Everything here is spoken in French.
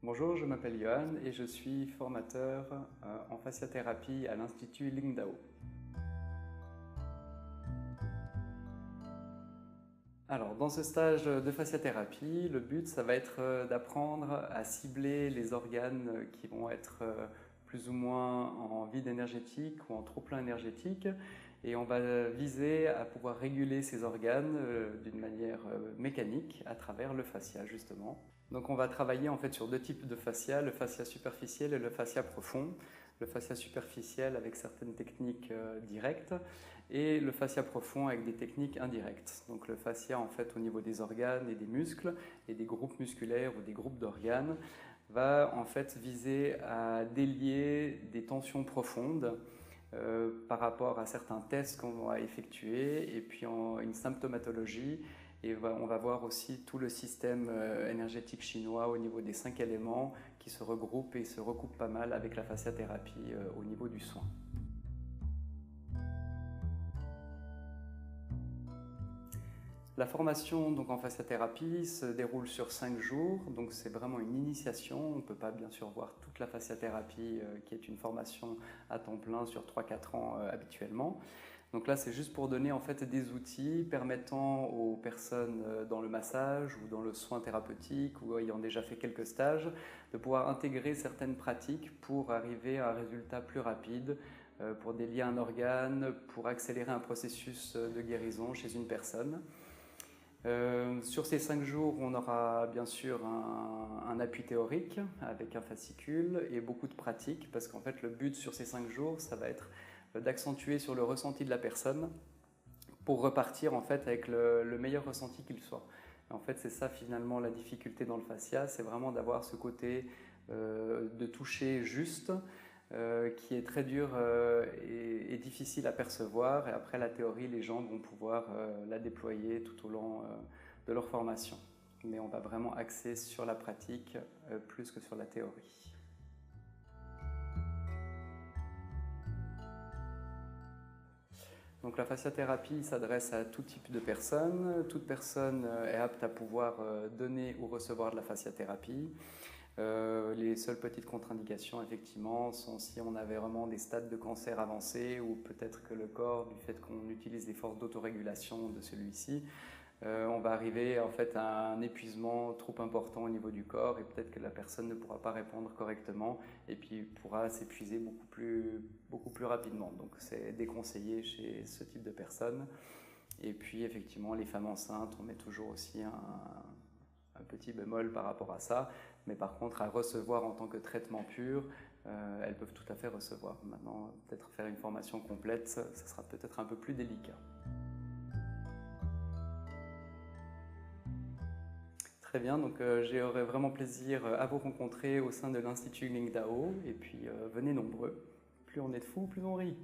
Bonjour, je m'appelle Johan et je suis formateur en fasciathérapie à l'Institut Lingdao. Alors, dans ce stage de fasciathérapie, le but, ça va être d'apprendre à cibler les organes qui vont être plus ou moins en vide énergétique ou en trop-plein énergétique. Et on va viser à pouvoir réguler ces organes d'une manière mécanique à travers le fascia, justement. Donc on va travailler en fait sur deux types de fascia, le fascia superficiel et le fascia profond. Le fascia superficiel avec certaines techniques directes et le fascia profond avec des techniques indirectes. Donc le fascia en fait au niveau des organes et des muscles et des groupes musculaires ou des groupes d'organes va en fait viser à délier des tensions profondes par rapport à certains tests qu'on va effectuer et puis une symptomatologie. Et on va voir aussi tout le système énergétique chinois au niveau des 5 éléments qui se regroupent et se recoupent pas mal avec la fasciathérapie au niveau du soin. La formation donc, en fasciathérapie se déroule sur 5 jours, donc c'est vraiment une initiation. On ne peut pas bien sûr voir toute la fasciathérapie qui est une formation à temps plein sur 3-4 ans habituellement. Donc là c'est juste pour donner en fait des outils permettant aux personnes dans le massage ou dans le soin thérapeutique ou ayant déjà fait quelques stages de pouvoir intégrer certaines pratiques pour arriver à un résultat plus rapide, pour délier un organe, pour accélérer un processus de guérison chez une personne. Sur ces 5 jours, on aura bien sûr un appui théorique avec un fascicule et beaucoup de pratiques parce qu'en fait le but sur ces 5 jours, ça va être d'accentuer sur le ressenti de la personne pour repartir en fait avec le meilleur ressenti qu'il soit. Et en fait c'est ça finalement la difficulté dans le fascia, c'est vraiment d'avoir ce côté de toucher juste, qui est très dur et difficile à percevoir. Et après la théorie, les gens vont pouvoir la déployer tout au long de leur formation. Mais on va vraiment axer sur la pratique plus que sur la théorie. Donc la fasciathérapie s'adresse à tout type de personnes. Toute personne est apte à pouvoir donner ou recevoir de la fasciathérapie. Les seules petites contre-indications, effectivement, sont si on avait vraiment des stades de cancer avancés ou peut-être que le corps, du fait qu'on utilise des forces d'autorégulation de celui-ci, on va arriver en fait à un épuisement trop important au niveau du corps et peut-être que la personne ne pourra pas répondre correctement et puis pourra s'épuiser beaucoup plus rapidement. Donc c'est déconseillé chez ce type de personnes. Et puis effectivement, les femmes enceintes, on met toujours aussi un petit bémol par rapport à ça, mais par contre à recevoir en tant que traitement pur, elles peuvent tout à fait recevoir. Maintenant, peut-être faire une formation complète, ça sera peut-être un peu plus délicat. Très bien, donc j'aurai vraiment plaisir à vous rencontrer au sein de l'Institut Lingdao, et puis venez nombreux, plus on est de fous, plus on rit.